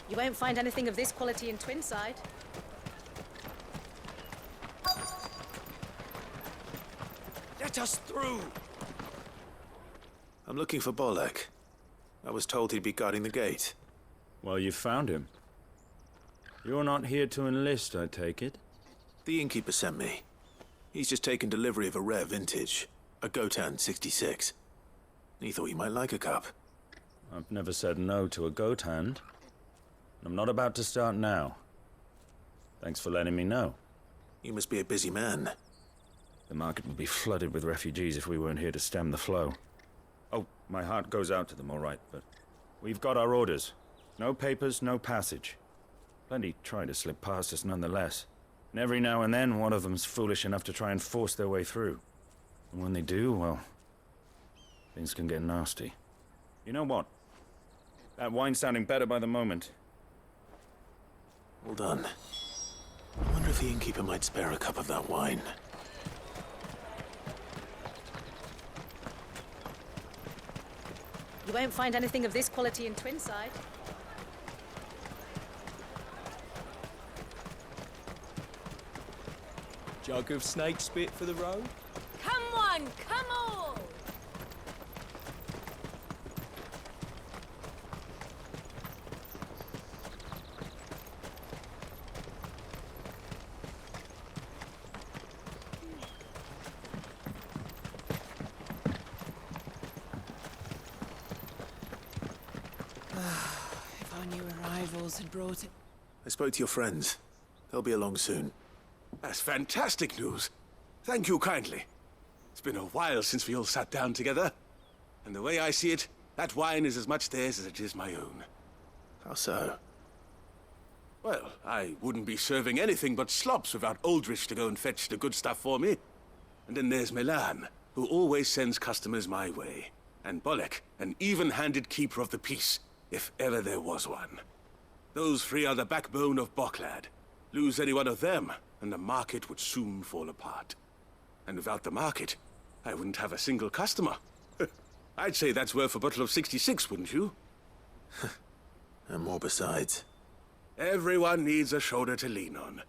You won't find anything of this quality in Twinside. Let us through! I'm looking for Bolek. I was told he'd be guarding the gate. Well, you found him. You're not here to enlist, I take it? The innkeeper sent me. He's just taken delivery of a rare vintage, a Goetz 66. He thought you might like a cup. I've never said no to a goat hand. I'm not about to start now. Thanks for letting me know. You must be a busy man. The market would be flooded with refugees if we weren't here to stem the flow. Oh, my heart goes out to them, all right, but we've got our orders. No papers, no passage. Plenty try to slip past us nonetheless. And every now and then, one of them's foolish enough to try and force their way through. And when they do, well, things can get nasty. You know what? That wine's sounding better by the moment. Well done. I wonder if the innkeeper might spare a cup of that wine. You won't find anything of this quality in Twinside. Jug of snake spit for the road? Come on, come on! If our new arrivals had brought it. I spoke to your friends. They'll be along soon. That's fantastic news. Thank you kindly. It's been a while since we all sat down together. And the way I see it, that wine is as much theirs as it is my own. How so? Well, I wouldn't be serving anything but slops without Aldrich to go and fetch the good stuff for me. And then there's Milan, who always sends customers my way. And Bolek, an even-handed keeper of the peace, if ever there was one. Those three are the backbone of Boklad. Lose any one of them, and the market would soon fall apart. And without the market, I wouldn't have a single customer. I'd say that's worth a bottle of 66, wouldn't you? And more besides. Everyone needs a shoulder to lean on.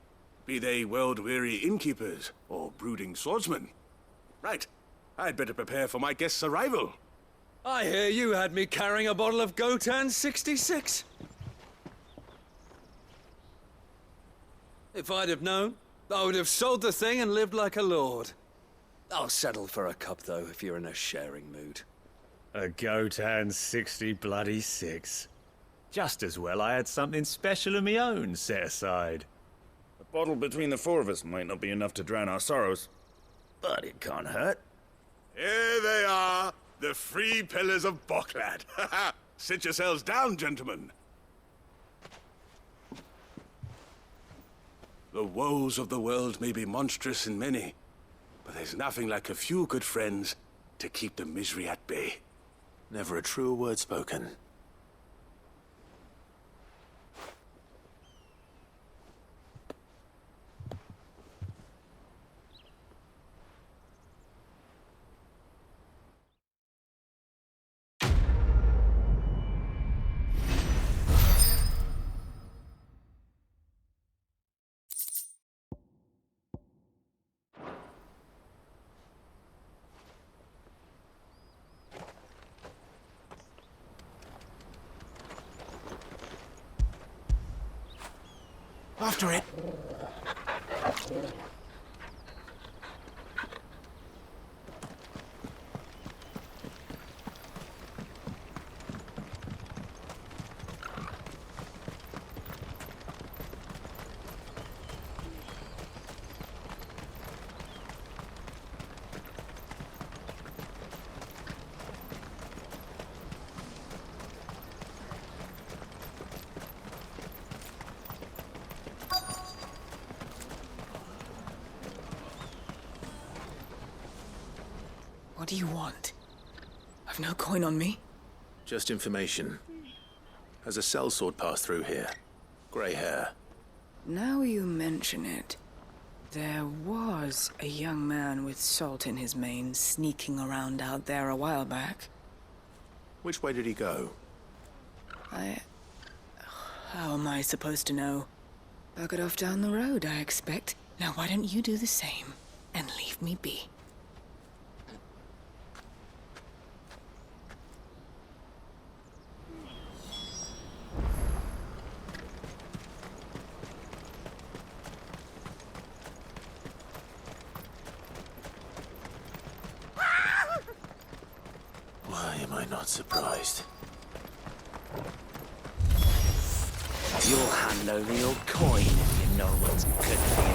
Be they world-weary innkeepers or brooding swordsmen. Right. I'd better prepare for my guest's arrival. I hear you had me carrying a bottle of Goetz 66. If I'd have known, I would have sold the thing and lived like a lord. I'll settle for a cup, though, if you're in a sharing mood. A Goetz 66. Just as well I had something special of my own set aside. A bottle between the four of us might not be enough to drown our sorrows, but it can't hurt. Here they are, the three pillars of Boklad. Sit yourselves down, gentlemen. The woes of the world may be monstrous in many, but there's nothing like a few good friends to keep the misery at bay. Never a truer word spoken. After it. What do you want? I've no coin on me. Just information. Has a sellsword passed through here? Grey hair. Now you mention it, there was a young man with salt in his mane sneaking around out there a while back. Which way did he go? I How am I supposed to know? Bug it off down the road, I expect. Now why don't you do the same and leave me be? Why am I not surprised? You'll hand over your coin if you know what's good for you.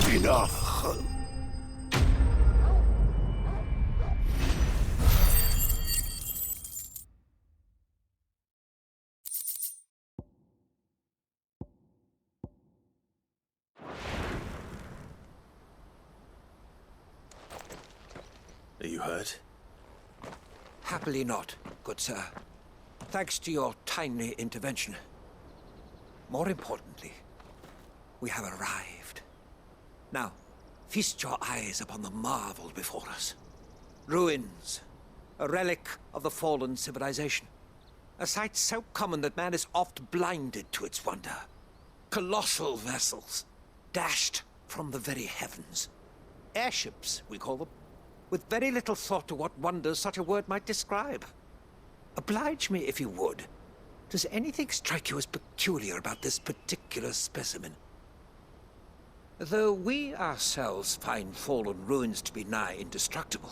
Enough! Are you hurt? Happily not, good sir. Thanks to your timely intervention. More importantly, we have arrived. Now, feast your eyes upon the marvel before us. Ruins, a relic of the fallen civilization. A sight so common that man is oft blinded to its wonder. Colossal vessels, dashed from the very heavens. Airships, we call them, with very little thought to what wonders such a word might describe. Oblige me if you would. Does anything strike you as peculiar about this particular specimen? Though we ourselves find fallen ruins to be nigh indestructible,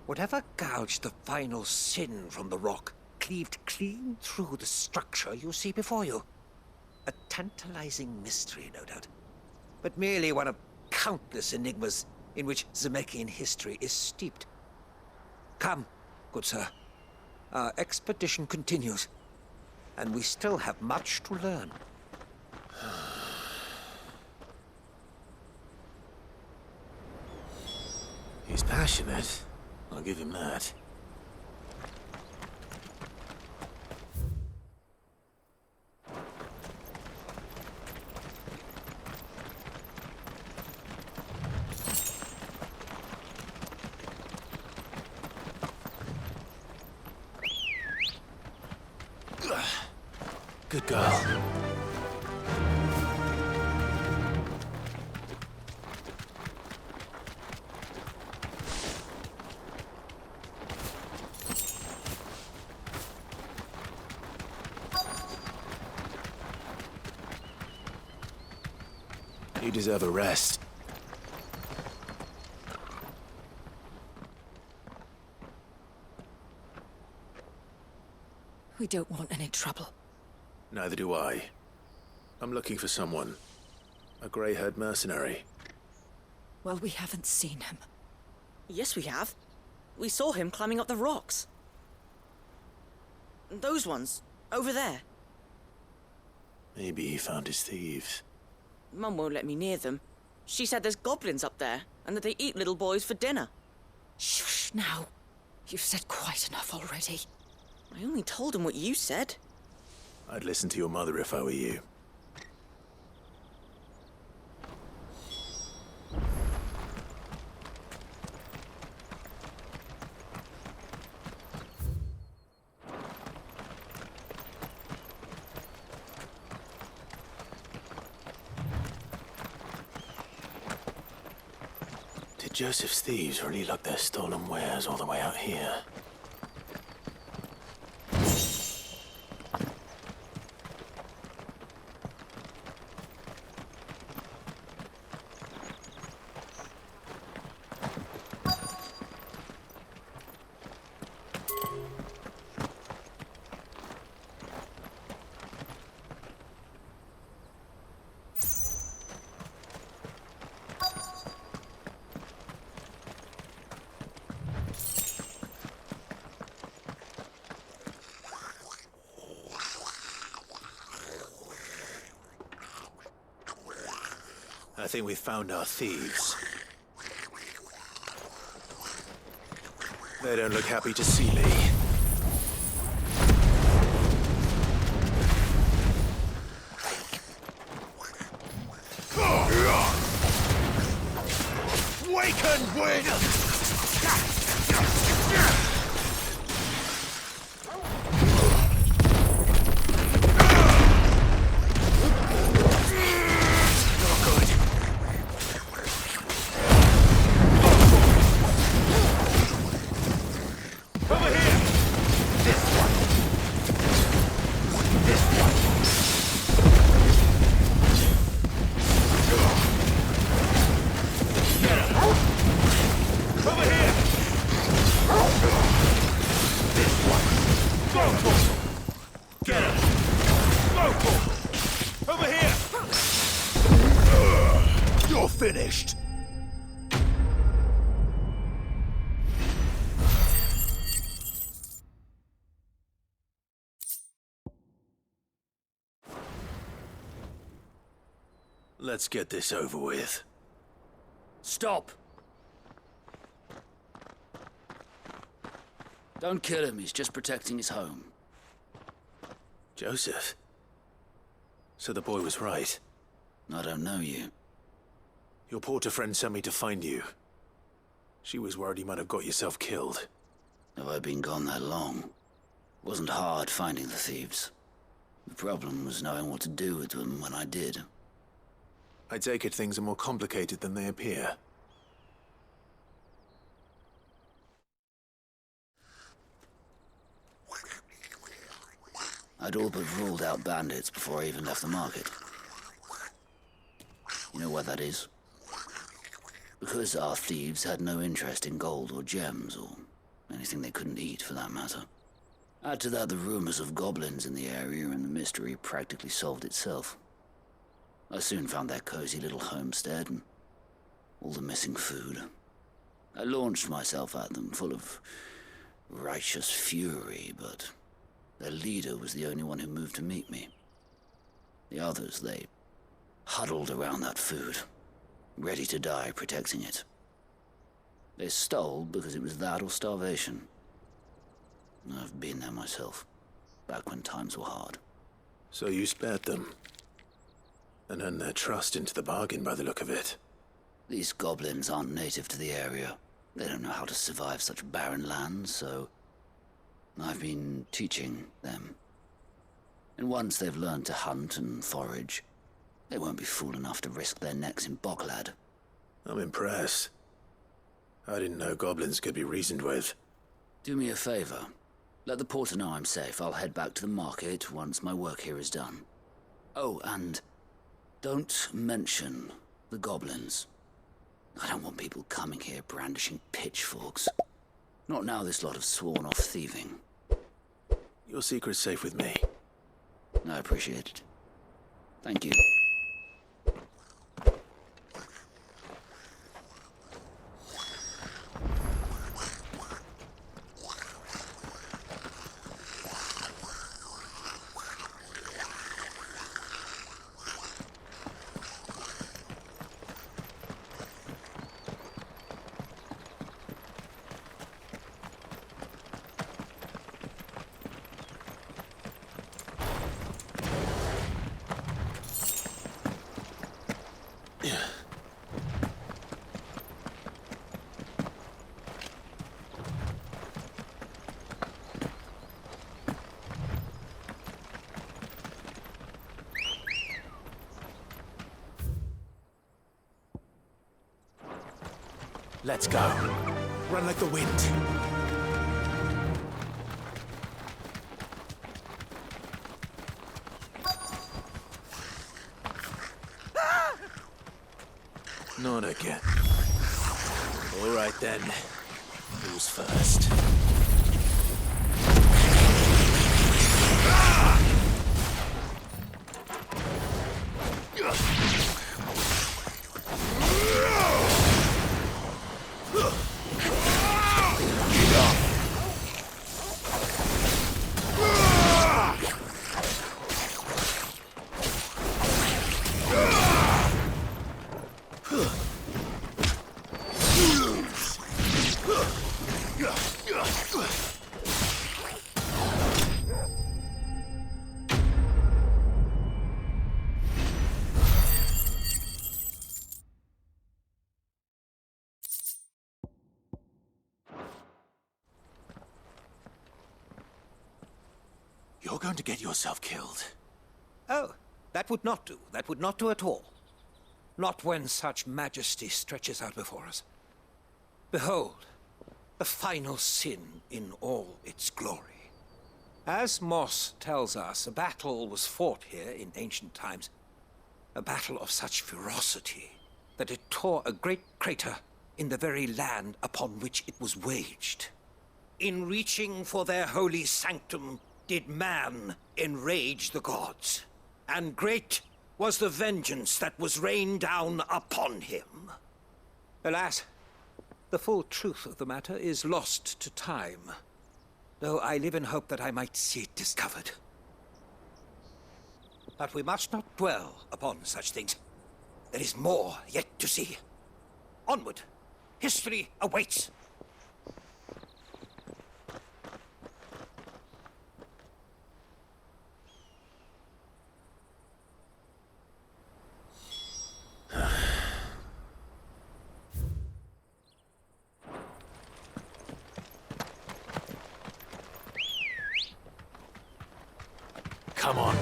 whatever gouged the final sin from the rock cleaved clean through the structure you see before you. A tantalizing mystery, no doubt, but merely one of countless enigmas in which Zemeckis history is steeped. Come, good sir. Our expedition continues, and we still have much to learn. He's passionate. I'll give him that. Good girl. You deserve a rest. We don't want any trouble. Neither do I. I'm looking for someone. A grey-haired mercenary. Well, we haven't seen him. Yes, we have. We saw him climbing up the rocks. Those ones, over there. Maybe he found his thieves. Mum won't let me near them. She said there's goblins up there, and that they eat little boys for dinner. Shush now. You've said quite enough already. I only told him what you said. I'd listen to your mother if I were you. Did Joseph's thieves really lug their stolen wares all the way out here? I think we've found our thieves. They don't look happy to see me. Waken wind! Finished. Let's get this over with. Stop! Don't kill him, he's just protecting his home. Joseph? So the boy was right. I don't know you. Your porter friend sent me to find you. She was worried you might have got yourself killed. Have I been gone that long? Wasn't hard finding the thieves. The problem was knowing what to do with them when I did. I take it things are more complicated than they appear. I'd all but ruled out bandits before I even left the market. You know why that is? Because our thieves had no interest in gold or gems, or anything they couldn't eat, for that matter. Add to that the rumors of goblins in the area, and the mystery practically solved itself. I soon found their cozy little homestead, and all the missing food. I launched myself at them, full of righteous fury, but their leader was the only one who moved to meet me. The others, they huddled around that food, ready to die protecting it. They stole because it was that or starvation. I've been there myself, back when times were hard. So you spared them, and earned their trust into the bargain by the look of it. These goblins aren't native to the area. They don't know how to survive such barren lands, so I've been teaching them. And once they've learned to hunt and forage, they won't be fool enough to risk their necks in Bocklad. I'm impressed. I didn't know goblins could be reasoned with. Do me a favor. Let the porter know I'm safe. I'll head back to the market once my work here is done. Oh, and don't mention the goblins. I don't want people coming here brandishing pitchforks. Not now this lot have sworn off thieving. Your secret's safe with me. I appreciate it. Thank you. Let's go. Run like the wind. Not again. All right then. Who's first? You're going to get yourself killed. Oh, that would not do. That would not do at all. Not when such majesty stretches out before us. Behold, the final sin in all its glory. As Moss tells us, a battle was fought here in ancient times. A battle of such ferocity that it tore a great crater in the very land upon which it was waged. In reaching for their holy sanctum, did man enrage the gods, and great was the vengeance that was rained down upon him. Alas, the full truth of the matter is lost to time, though I live in hope that I might see it discovered. But we must not dwell upon such things. There is more yet to see. Onward! History awaits! Come on.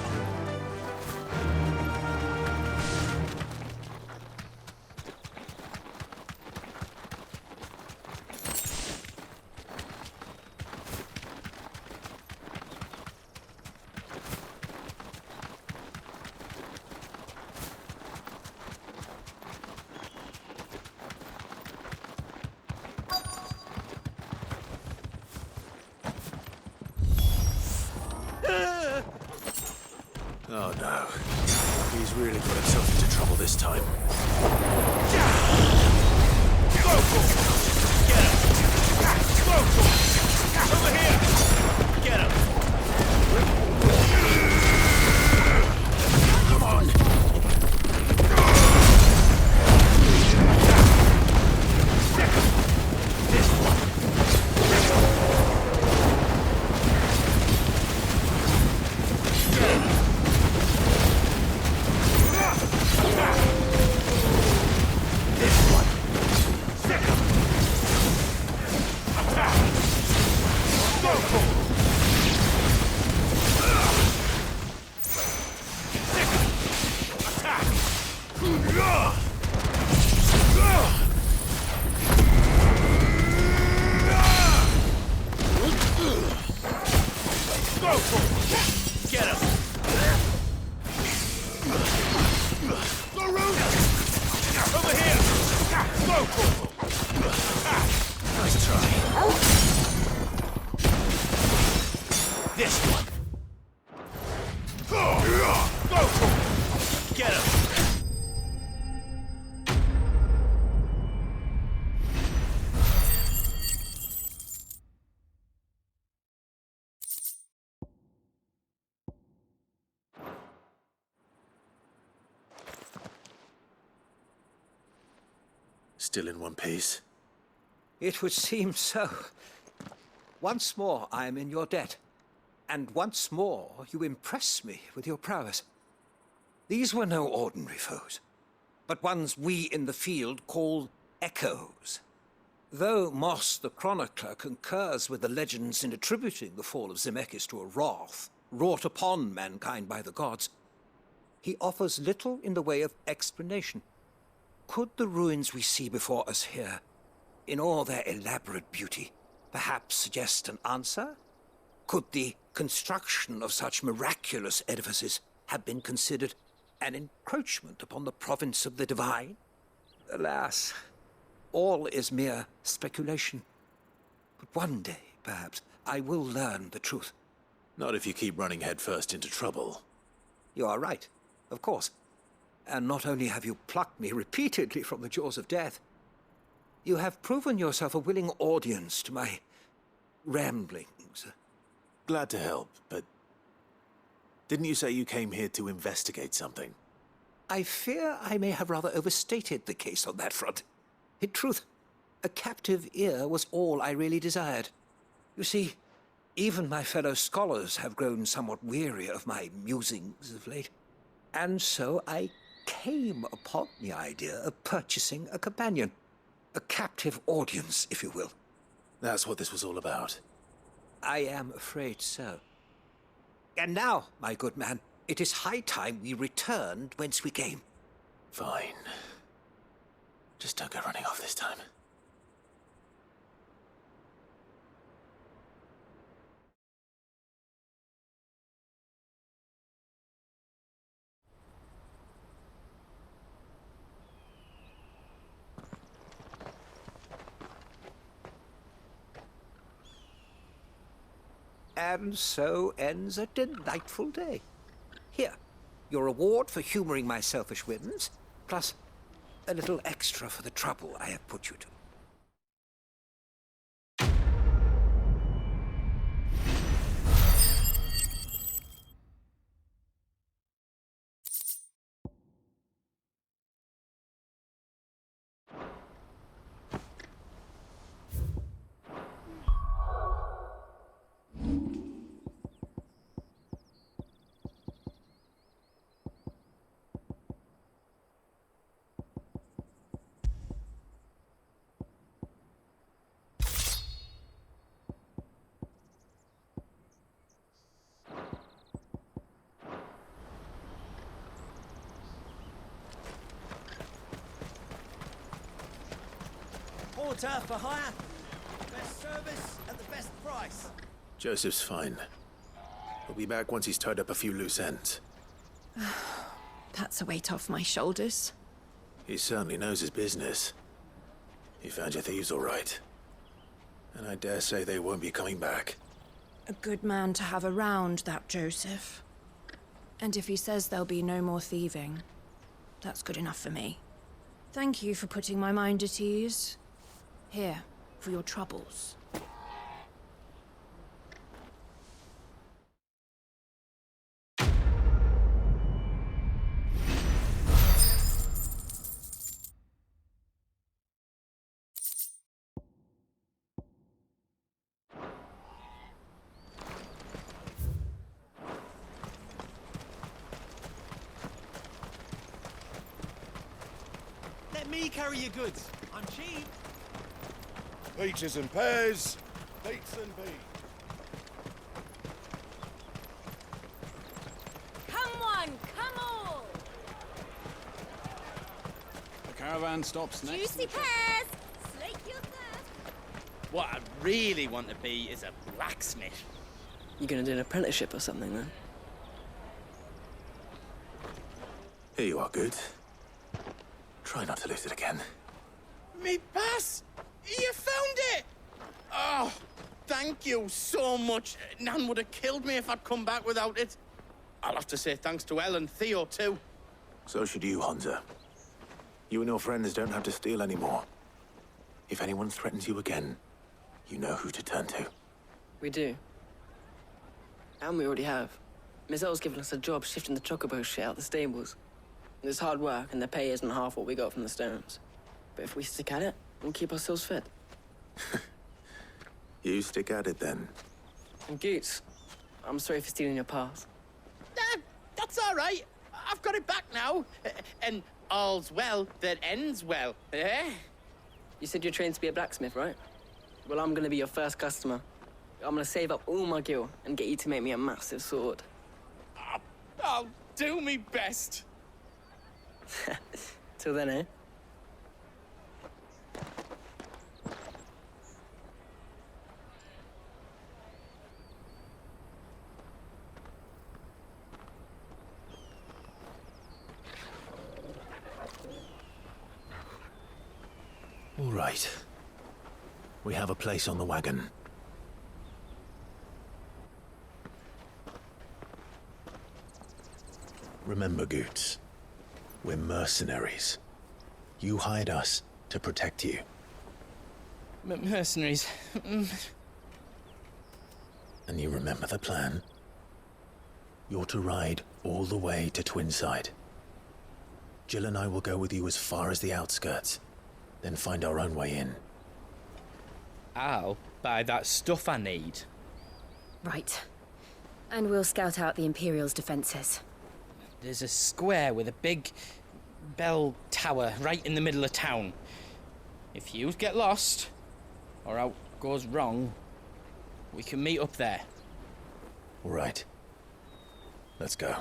Oh no. He's really got himself into trouble this time. Go for it! Get him! Go for it! Over here! Get him! Come on! This one! Still in one piece? It would seem so. Once more I am in your debt, and once more you impress me with your prowess. These were no ordinary foes, but ones we in the field call echoes. Though Moss the chronicler concurs with the legends in attributing the fall of Zemeckis to a wrath wrought upon mankind by the gods, he offers little in the way of explanation. Could the ruins we see before us here, in all their elaborate beauty, perhaps suggest an answer? Could the construction of such miraculous edifices have been considered an encroachment upon the province of the divine? Alas, all is mere speculation. But one day, perhaps, I will learn the truth. Not if you keep running headfirst into trouble. You are right, of course. And not only have you plucked me repeatedly from the jaws of death, you have proven yourself a willing audience to my ramblings. Glad to help, but didn't you say you came here to investigate something? I fear I may have rather overstated the case on that front. In truth, a captive ear was all I really desired. You see, even my fellow scholars have grown somewhat weary of my musings of late. And so I came upon the idea of purchasing a companion. A captive audience, if you will. That's what this was all about. I am afraid so. And now, my good man, it is high time we returned whence we came. Fine. Just don't go running off this time. And so ends a delightful day. Here, your reward for humoring my selfish whims, plus a little extra for the trouble I have put you to. Porter for hire. Best service at the best price. Joseph's fine. He'll be back once he's tied up a few loose ends. That's a weight off my shoulders. He certainly knows his business. He found your thieves all right. And I dare say they won't be coming back. A good man to have around, that Joseph. And if he says there'll be no more thieving, that's good enough for me. Thank you for putting my mind at ease. Here, for your troubles. Let me carry your goods. I'm cheap. Peaches and pears, beets and beans. Come on, come on! The caravan stops next. Juicy pears! Slake your thirst! What I really want to be is a blacksmith. You gonna do an apprenticeship or something, then? Here you are, Goetz. Try not to lose it again. Me pass! You found it! Oh, thank you so much. Nan would have killed me if I'd come back without it. I'll have to say thanks to Elle and Theo, too. So should you, Hunter. You and your friends don't have to steal anymore. If anyone threatens you again, you know who to turn to. We do. And we already have. Miss Elle's given us a job shifting the chocobo shit out the stables. It's hard work, and the pay isn't half what we got from the Stones. But if we stick at it, we'll keep ourselves fed. You stick at it, then. And Goetz, I'm sorry for stealing your pass. That's all right. I've got it back now. And all's well that ends well, eh? You said you're trained to be a blacksmith, right? Well, I'm gonna be your first customer. I'm gonna save up all my gil and get you to make me a massive sword. I'll do me best. Till then, eh? All right. We have a place on the wagon. Remember, Goetz, we're mercenaries. You hired us to protect you. Mercenaries. And you remember the plan? You're to ride all the way to Twinside. Jill and I will go with you as far as the outskirts, then find our own way in. I'll buy that stuff I need. Right. And we'll scout out the Imperial's defenses. There's a square with a big bell tower right in the middle of town. If you get lost, or out goes wrong, we can meet up there. All right. Let's go.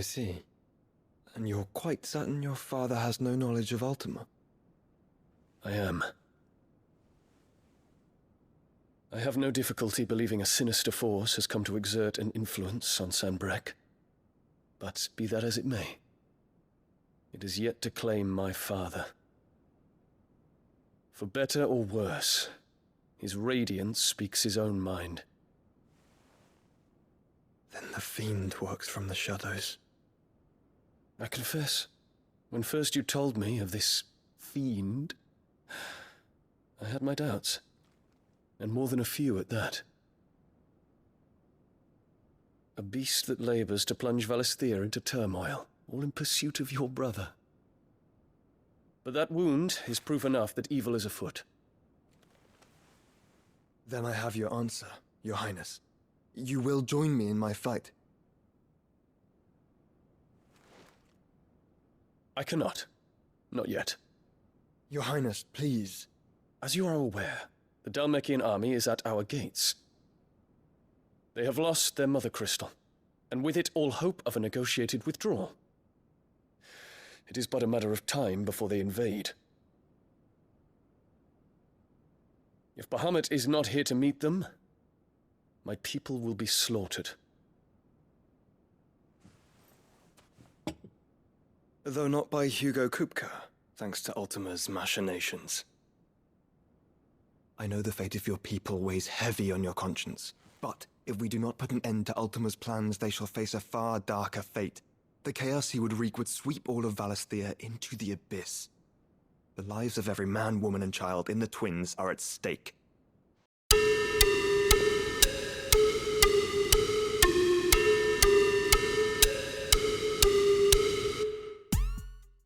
I see. And you're quite certain your father has no knowledge of Ultima? I am. I have no difficulty believing a sinister force has come to exert an influence on Sanbreque. But be that as it may, it is yet to claim my father. For better or worse, his radiance speaks his own mind. Then the fiend works from the shadows. I confess, when first you told me of this fiend, I had my doubts, and more than a few at that. A beast that labors to plunge Valisthea into turmoil, all in pursuit of your brother. But that wound is proof enough that evil is afoot. Then I have your answer, Your Highness. You will join me in my fight. I cannot. Not yet. Your Highness, please. As you are aware, the Dhalmekian army is at our gates. They have lost their mother crystal, and with it all hope of a negotiated withdrawal. It is but a matter of time before they invade. If Bahamut is not here to meet them, my people will be slaughtered. Though not by Hugo Kupka, thanks to Ultima's machinations. I know the fate of your people weighs heavy on your conscience, but if we do not put an end to Ultima's plans, they shall face a far darker fate. The chaos he would wreak would sweep all of Valisthea into the abyss. The lives of every man, woman, and child in the Twins are at stake.